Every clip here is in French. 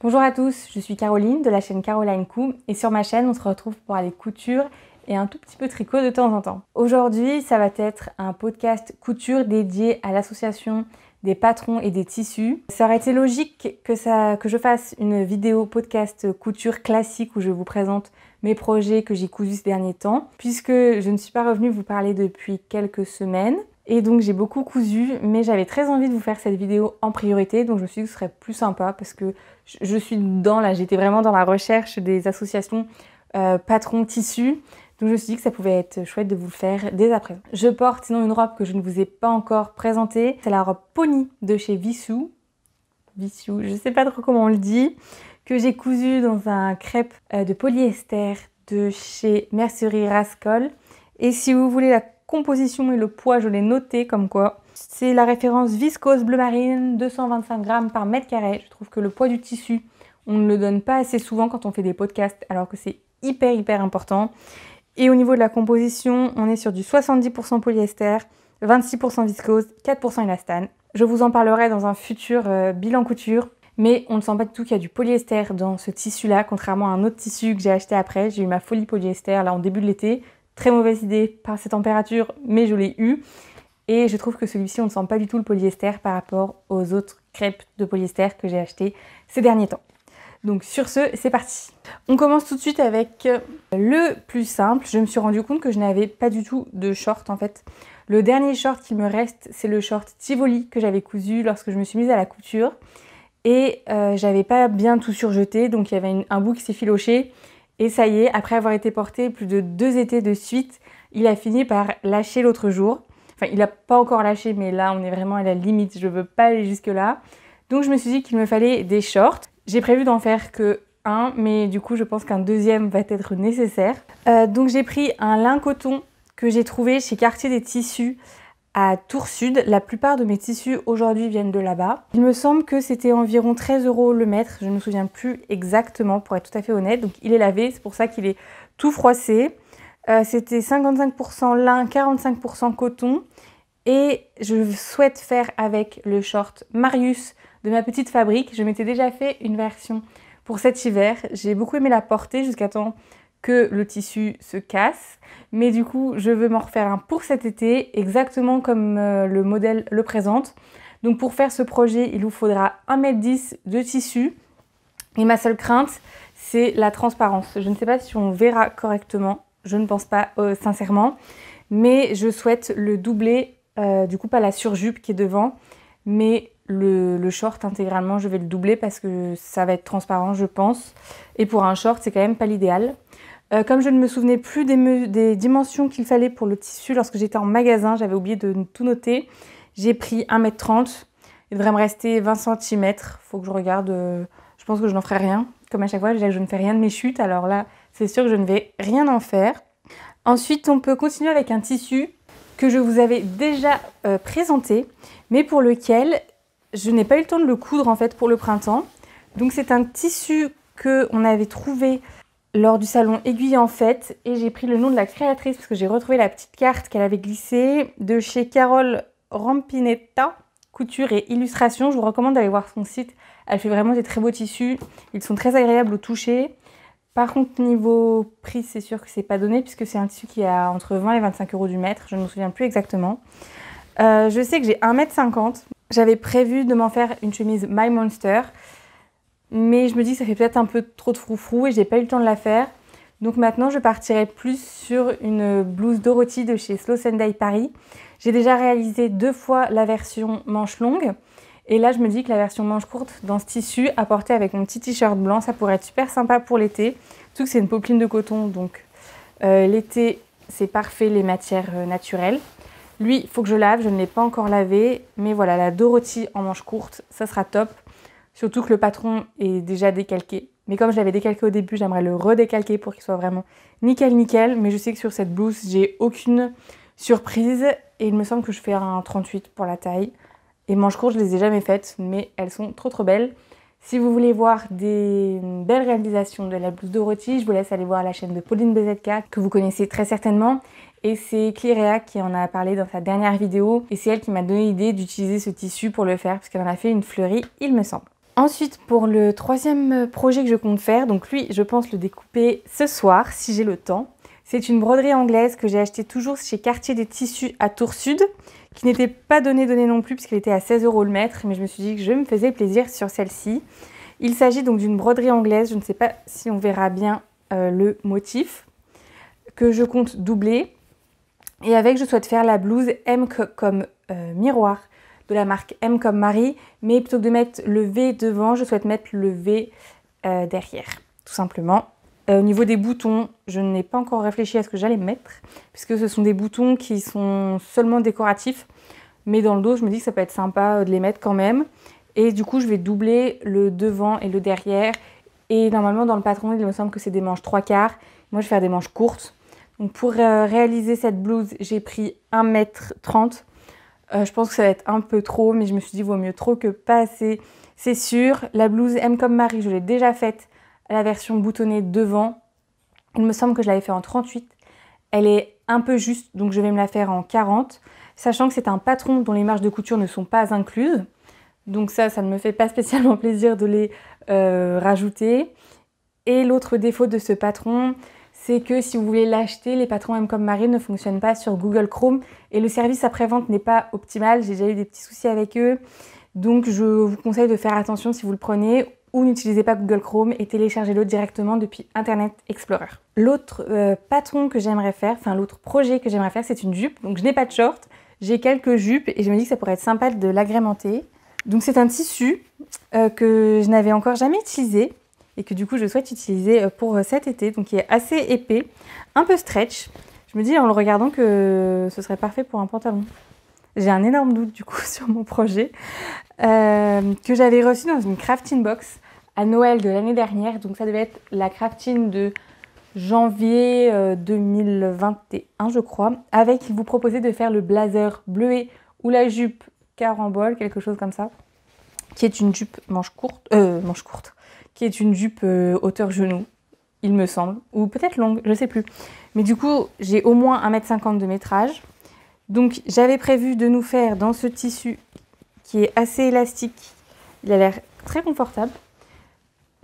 Bonjour à tous, je suis Caroline de la chaîne Caroline Cou et sur ma chaîne on se retrouve pour parler couture et un tout petit peu tricot de temps en temps. Aujourd'hui ça va être un podcast couture dédié à l'association des patrons et des tissus. Ça aurait été logique que je fasse une vidéo podcast couture classique où je vous présente mes projets que j'ai cousus ces derniers temps, puisque je ne suis pas revenue vous parler depuis quelques semaines. Et donc j'ai beaucoup cousu, mais j'avais très envie de vous faire cette vidéo en priorité, donc je me suis dit que ce serait plus sympa parce que je suis dedans là, j'étais vraiment dans la recherche des associations patrons tissus, donc je me suis dit que ça pouvait être chouette de vous le faire dès à présent. Je porte sinon une robe que je ne vous ai pas encore présentée, c'est la robe Pony de chez Vissou, je sais pas trop comment on le dit, que j'ai cousu dans un crêpe de polyester de chez Mercerie Rascol. Et si vous voulez la composition et le poids, je l'ai noté comme quoi. C'est la référence viscose bleu marine, 225 grammes par mètre carré. Je trouve que le poids du tissu, on ne le donne pas assez souvent quand on fait des podcasts, alors que c'est hyper important. Et au niveau de la composition, on est sur du 70% polyester, 26% viscose, 4% élastane. Je vous en parlerai dans un futur bilan couture, mais on ne sent pas du tout qu'il y a du polyester dans ce tissu-là, contrairement à un autre tissu que j'ai acheté après. J'ai eu ma folie polyester là en début de l'été. Très mauvaise idée par ces températures, mais je l'ai eu. Et je trouve que celui-ci, on ne sent pas du tout le polyester par rapport aux autres crêpes de polyester que j'ai achetées ces derniers temps. Donc sur ce, c'est parti. On commence tout de suite avec le plus simple. Je me suis rendu compte que je n'avais pas du tout de short en fait. Le dernier short qui me reste, c'est le short Tivoli que j'avais cousu lorsque je me suis mise à la couture. Et j'avais pas bien tout surjeté, donc il y avait un bout qui s'est filoché. Et ça y est, après avoir été porté plus de 2 étés de suite, il a fini par lâcher l'autre jour. Enfin, il n'a pas encore lâché, mais là, on est vraiment à la limite. Je ne veux pas aller jusque-là. Donc, je me suis dit qu'il me fallait des shorts. J'ai prévu d'en faire que un, mais du coup, je pense qu'un deuxième va être nécessaire. Donc, j'ai pris un lin coton que j'ai trouvé chez Quartier des Tissus à Tours Sud. La plupart de mes tissus aujourd'hui viennent de là-bas. Il me semble que c'était environ 13 € le mètre. Je ne me souviens plus exactement pour être tout à fait honnête. Donc il est lavé, c'est pour ça qu'il est tout froissé. C'était 55% lin, 45% coton. Et je souhaite faire avec le short Marius de ma petite fabrique. Je m'étais déjà fait une version pour cet hiver. J'ai beaucoup aimé la porter jusqu'à temps que le tissu se casse, mais du coup je veux m'en refaire un pour cet été, exactement comme le modèle le présente. Donc pour faire ce projet, il vous faudra 1,10 m de tissu, et ma seule crainte, c'est la transparence. Je ne sais pas si on verra correctement, je ne pense pas sincèrement, mais je souhaite le doubler, du coup pas la surjupe qui est devant, mais le short intégralement, je vais le doubler parce que ça va être transparent, je pense. Et pour un short, c'est quand même pas l'idéal. Comme je ne me souvenais plus des dimensions qu'il fallait pour le tissu lorsque j'étais en magasin, j'avais oublié de tout noter. J'ai pris 1,30 m. Il devrait me rester 20 cm. Faut que je regarde. Je pense que je n'en ferai rien. Comme à chaque fois, je dis que je ne fais rien de mes chutes. Alors là, c'est sûr que je ne vais rien en faire. Ensuite, on peut continuer avec un tissu que je vous avais déjà présenté, mais pour lequel je n'ai pas eu le temps de le coudre en fait pour le printemps. Donc c'est un tissu qu'on avait trouvé lors du salon Aiguille en Fête, et j'ai pris le nom de la créatrice parce que j'ai retrouvé la petite carte qu'elle avait glissée de chez Carole Rampinetta, couture et illustration. Je vous recommande d'aller voir son site, elle fait vraiment des très beaux tissus, ils sont très agréables au toucher. Par contre niveau prix, c'est sûr que c'est pas donné puisque c'est un tissu qui a entre 20 et 25 € du mètre, je ne me souviens plus exactement. Je sais que j'ai 1,50 m, j'avais prévu de m'en faire une chemise My Monster, mais je me dis que ça fait peut-être un peu trop de froufrou et j'ai pas eu le temps de la faire. Donc maintenant, je partirai plus sur une blouse Dorothy de chez Slow Sunday Paris. J'ai déjà réalisé 2 fois la version manche longue. Et là, je me dis que la version manche courte dans ce tissu, à porter avec mon petit t-shirt blanc, ça pourrait être super sympa pour l'été. Surtout que c'est une popeline de coton, donc l'été, c'est parfait, les matières naturelles. Lui, il faut que je lave, je ne l'ai pas encore lavé. Mais voilà, la Dorothy en manche courte, ça sera top. Surtout que le patron est déjà décalqué. Mais comme je l'avais décalqué au début, j'aimerais le redécalquer pour qu'il soit vraiment nickel. Mais je sais que sur cette blouse, j'ai aucune surprise. Et il me semble que je fais un 38 pour la taille. Et manches courtes, je les ai jamais faites, mais elles sont trop belles. Si vous voulez voir des belles réalisations de la blouse Dorothy, je vous laisse aller voir la chaîne de Pauline BZK, que vous connaissez très certainement. Et c'est Clérea qui en a parlé dans sa dernière vidéo. Et c'est elle qui m'a donné l'idée d'utiliser ce tissu pour le faire, parce qu'elle en a fait une fleurie, il me semble. Ensuite, pour le troisième projet que je compte faire, donc lui, je pense le découper ce soir, si j'ai le temps. C'est une broderie anglaise que j'ai achetée toujours chez Quartier des Tissus à Tours Sud, qui n'était pas donnée non plus, puisqu'elle était à 16 € le mètre, mais je me suis dit que je me faisais plaisir sur celle-ci. Il s'agit donc d'une broderie anglaise, je ne sais pas si on verra bien le motif, que je compte doubler. Et avec, je souhaite faire la blouse M comme miroir de la marque M comme Marie, mais plutôt que de mettre le V devant, je souhaite mettre le V derrière, tout simplement. Au niveau des boutons, je n'ai pas encore réfléchi à ce que j'allais mettre, puisque ce sont des boutons qui sont seulement décoratifs, mais dans le dos, je me dis que ça peut être sympa de les mettre quand même. Et du coup, je vais doubler le devant et le derrière. Et normalement, dans le patron, il me semble que c'est des manches 3/4. Moi, je vais faire des manches courtes. Donc, pour réaliser cette blouse, j'ai pris 1,30 m. Je pense que ça va être un peu trop, mais je me suis dit, vaut mieux trop que pas assez. C'est sûr, la blouse M comme Marie, je l'ai déjà faite à la version boutonnée devant. Il me semble que je l'avais fait en 38. Elle est un peu juste, donc je vais me la faire en 40. Sachant que c'est un patron dont les marges de couture ne sont pas incluses. Donc ça ne me fait pas spécialement plaisir de les rajouter. Et l'autre défaut de ce patron, c'est que si vous voulez l'acheter, les patrons M comme Marie ne fonctionnent pas sur Google Chrome et le service après-vente n'est pas optimal. J'ai déjà eu des petits soucis avec eux. Donc je vous conseille de faire attention si vous le prenez ou n'utilisez pas Google Chrome et téléchargez-le directement depuis Internet Explorer. L'autre patron que j'aimerais faire, enfin l'autre projet que j'aimerais faire, c'est une jupe. Donc je n'ai pas de short, j'ai quelques jupes et je me dis que ça pourrait être sympa de l'agrémenter. Donc c'est un tissu que je n'avais encore jamais utilisé et que du coup je souhaite utiliser pour cet été, donc qui est assez épais, un peu stretch. Je me dis en le regardant que ce serait parfait pour un pantalon. J'ai un énorme doute du coup sur mon projet que j'avais reçu dans une crafting box à Noël de l'année dernière. Donc ça devait être la crafting de janvier 2021 je crois, avec il vous proposait de faire le blazer bleuet ou la jupe carambole, quelque chose comme ça, qui est une jupe manche courte, qui est une jupe hauteur genou, il me semble, ou peut-être longue, je sais plus. Mais du coup, j'ai au moins 1,50 m de métrage. Donc j'avais prévu de nous faire dans ce tissu qui est assez élastique, il a l'air très confortable.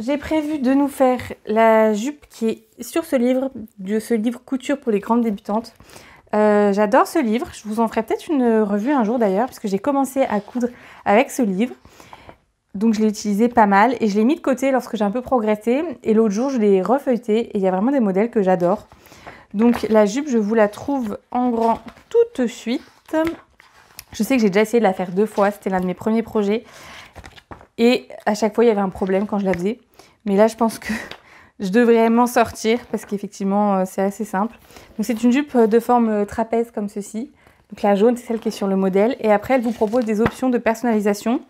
J'ai prévu de nous faire la jupe qui est sur ce livre Couture pour les grandes débutantes. J'adore ce livre, je vous en ferai peut-être une revue un jour d'ailleurs, parce que j'ai commencé à coudre avec ce livre. Donc je l'ai utilisé pas mal et je l'ai mis de côté lorsque j'ai un peu progressé. Et l'autre jour, je l'ai refeuilleté et il y a vraiment des modèles que j'adore. Donc la jupe, je vous la trouve en grand tout de suite. Je sais que j'ai déjà essayé de la faire 2 fois, c'était l'un de mes premiers projets. Et à chaque fois, il y avait un problème quand je la faisais. Mais là, je pense que je devrais m'en sortir parce qu'effectivement, c'est assez simple. Donc c'est une jupe de forme trapèze comme ceci. Donc la jaune, c'est celle qui est sur le modèle. Et après, elle vous propose des options de personnalisation.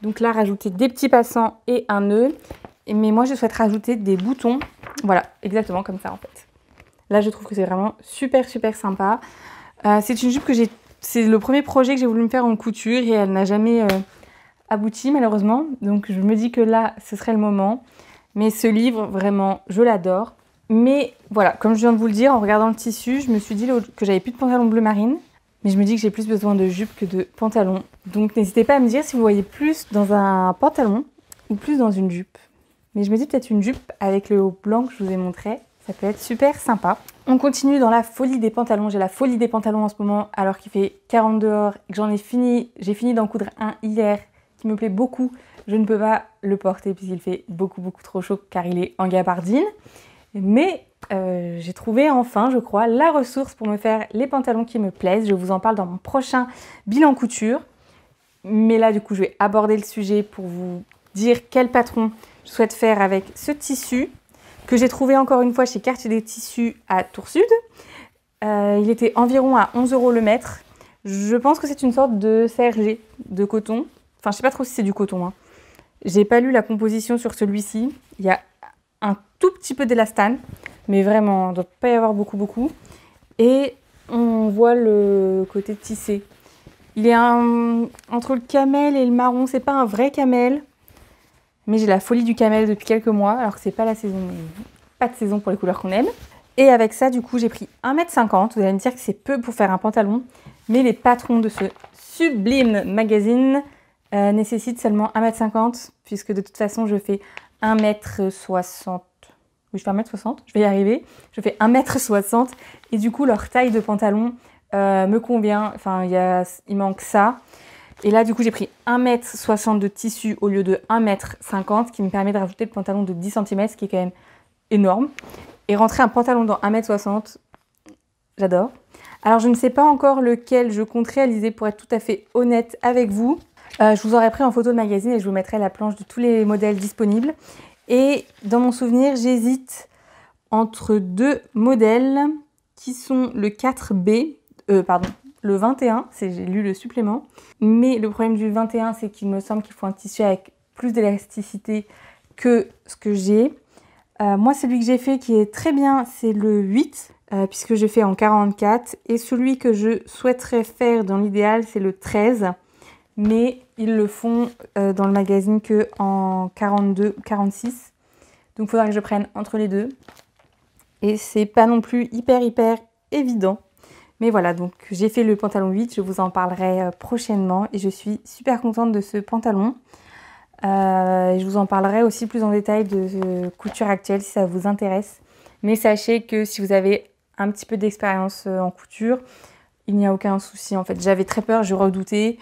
Donc là, rajouter des petits passants et un nœud. Mais moi, je souhaite rajouter des boutons. Voilà, exactement comme ça en fait. Là, je trouve que c'est vraiment super sympa. C'est une jupe que c'est le premier projet que j'ai voulu me faire en couture et elle n'a jamais abouti malheureusement. Donc je me dis que là, ce serait le moment. Mais ce livre, vraiment, je l'adore. Mais voilà, comme je viens de vous le dire, en regardant le tissu, je me suis dit que j'avais plus de pantalon bleu marine. Mais je me dis que j'ai plus besoin de jupe que de pantalon. Donc n'hésitez pas à me dire si vous voyez plus dans un pantalon ou plus dans une jupe. Mais je me dis peut-être une jupe avec le haut blanc que je vous ai montré. Ça peut être super sympa. On continue dans la folie des pantalons. J'ai la folie des pantalons en ce moment alors qu'il fait 40 dehors et que j'ai fini d'en coudre un hier qui me plaît beaucoup. Je ne peux pas le porter puisqu'il fait beaucoup trop chaud car il est en gabardine. Mais j'ai trouvé enfin, je crois, la ressource pour me faire les pantalons qui me plaisent. Je vous en parle dans mon prochain bilan couture. Mais là, du coup, je vais aborder le sujet pour vous dire quel patron je souhaite faire avec ce tissu que j'ai trouvé encore une fois chez Quartier des Tissus à Tours Sud. Il était environ à 11 € le mètre. Je pense que c'est une sorte de sergé de coton. Enfin, je sais pas trop si c'est du coton, hein. J'ai pas lu la composition sur celui-ci. Il y a un tout petit peu d'élastane, mais vraiment, il ne doit pas y avoir beaucoup. Et on voit le côté tissé. Il est entre le camel et le marron. C'est pas un vrai camel, mais j'ai la folie du camel depuis quelques mois, alors que c'est pas la saison, pas de saison pour les couleurs qu'on aime. Et avec ça, du coup, j'ai pris 1,50 m. Vous allez me dire que c'est peu pour faire un pantalon, mais les patrons de ce sublime magazine nécessite seulement 1m50 puisque de toute façon je fais 1m60. Oui, je fais 1m60, je vais y arriver. Je fais 1m60 et du coup leur taille de pantalon me convient. Enfin, il manque ça. Et là, du coup, j'ai pris 1m60 de tissu au lieu de 1m50, qui me permet de rajouter le pantalon de 10 cm, ce qui est quand même énorme. Et rentrer un pantalon dans 1m60, j'adore. Alors, je ne sais pas encore lequel je compte réaliser pour être tout à fait honnête avec vous. Je vous aurais pris en photo de magazine et je vous mettrai la planche de tous les modèles disponibles. Et dans mon souvenir, j'hésite entre deux modèles qui sont le 4B, le 21, j'ai lu le supplément. Mais le problème du 21, c'est qu'il me semble qu'il faut un tissu avec plus d'élasticité que ce que j'ai. Moi, celui que j'ai fait qui est très bien, c'est le 8, puisque je fais en 44. Et celui que je souhaiterais faire dans l'idéal, c'est le 13. Mais ils le font dans le magazine que en 42 ou 46. Donc il faudra que je prenne entre les deux. Et c'est pas non plus hyper évident. Mais voilà, donc j'ai fait le pantalon 8, je vous en parlerai prochainement. Et je suis super contente de ce pantalon. Je vous en parlerai aussi plus en détail de couture actuelle si ça vous intéresse. Mais sachez que si vous avez un petit peu d'expérience en couture, il n'y a aucun souci. En fait, j'avais très peur, je redoutais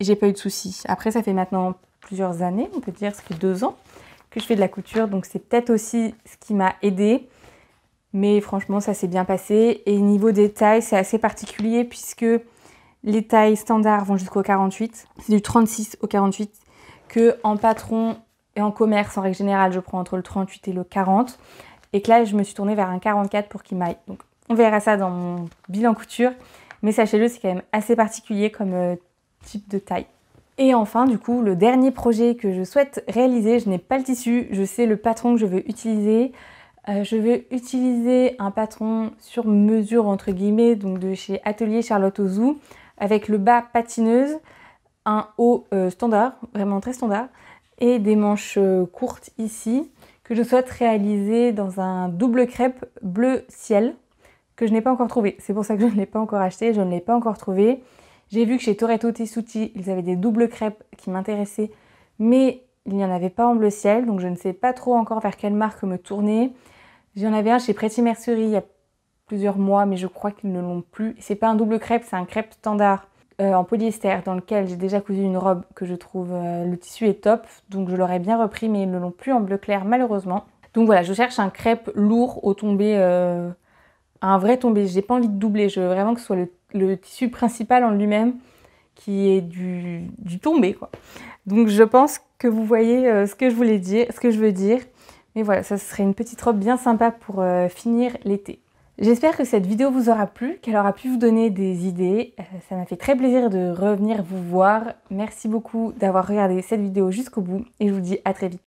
et j'ai pas eu de soucis. Après, ça fait maintenant plusieurs années, on peut dire, ça fait 2 ans que je fais de la couture. Donc c'est peut-être aussi ce qui m'a aidée. Mais franchement, ça s'est bien passé. Et niveau des tailles, c'est assez particulier puisque les tailles standards vont jusqu'au 48. C'est du 36 au 48. Que en patron et en commerce, en règle générale, je prends entre le 38 et le 40. Et que là, je me suis tournée vers un 44 pour qu'il m'aille. Donc, on verra ça dans mon bilan couture. Mais sachez-le, c'est quand même assez particulier comme type de taille. Et enfin, du coup, le dernier projet que je souhaite réaliser, je n'ai pas le tissu, je sais le patron que je veux utiliser. Je vais utiliser un patron sur mesure entre guillemets, donc de chez Atelier Charlotte Ozou, avec le bas patineuse, un haut standard, vraiment très standard, et des manches courtes ici, que je souhaite réaliser dans un double crêpe bleu ciel, que je n'ai pas encore trouvé. C'est pour ça que je ne l'ai pas encore acheté, je ne l'ai pas encore trouvé. J'ai vu que chez Toretto Tessuti, ils avaient des doubles crêpes qui m'intéressaient, mais il n'y en avait pas en bleu ciel, donc je ne sais pas trop encore vers quelle marque me tourner. J'en avais un chez Pretty Mercerie il y a plusieurs mois, mais je crois qu'ils ne l'ont plus. C'est pas un double crêpe, c'est un crêpe standard en polyester dans lequel j'ai déjà cousu une robe que je trouve le tissu est top. Donc je l'aurais bien repris, mais ils ne l'ont plus en bleu clair malheureusement. Donc voilà, je cherche un crêpe lourd au tombé, un vrai tombé. J'ai pas envie de doubler, je veux vraiment que ce soit le tissu principal en lui-même qui est du tombé, quoi. Donc je pense que vous voyez ce que je voulais dire, ce que je veux dire. Mais voilà, ça serait une petite robe bien sympa pour finir l'été. J'espère que cette vidéo vous aura plu, qu'elle aura pu vous donner des idées. Ça m'a fait très plaisir de revenir vous voir. Merci beaucoup d'avoir regardé cette vidéo jusqu'au bout et je vous dis à très vite.